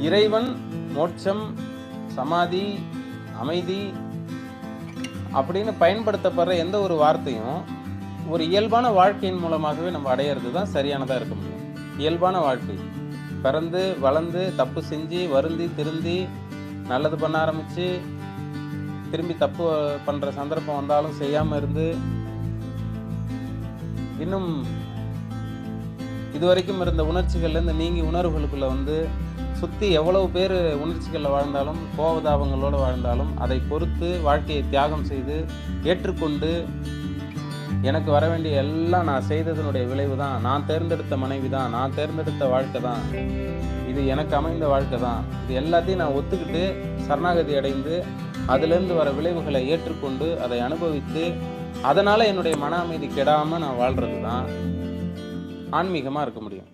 இறைவன், மோட்சம், சமாதி, அமைதி அப்படின்னு பயன்படுத்தப்படுற எந்த ஒரு வார்த்தையும் ஒரு இயல்பான வாழ்க்கையின் மூலமாகவே நம்ம அடையிறது தான் சரியானதாக இருக்க முடியும். இயல்பான வாழ்க்கை, பிறந்து வளர்ந்து தப்பு செஞ்சு வருந்தி திருந்தி நல்லது பண்ண ஆரம்பித்து திரும்பி தப்பு பண்ணுற சந்தர்ப்பம் வந்தாலும் செய்யாமல் இருந்து இன்னும் இதுவரைக்கும் இருந்த உணர்ச்சிகள்லேருந்து நீங்கி உணர்வுகளுக்குள்ளே சுற்றி எவ்வளவு பேர் உணர்ச்சிகளில் வாழ்ந்தாலும் கோபதாபங்களோடு வாழ்ந்தாலும் அதை பொறுத்து வாழ்க்கையை தியாகம் செய்து ஏற்றுக்கொண்டு எனக்கு வர வேண்டிய எல்லாம் நான் செய்ததனுடைய விளைவு தான், நான் தேர்ந்தெடுத்த மனைவி தான், நான் தேர்ந்தெடுத்த வாழ்க்கை தான், இது எனக்கு அமைந்த வாழ்க்கை தான், இது எல்லாத்தையும் நான் ஒத்துக்கிட்டு சரணாகதி அடைந்து அதிலிருந்து வர விளைவுகளை ஏற்றுக்கொண்டு அதை அனுபவித்து அதனால் என்னுடைய மன அமைதி கெடாமல் நான் வாழ்கிறது தான் ஆன்மீகமாக இருக்க முடியும்.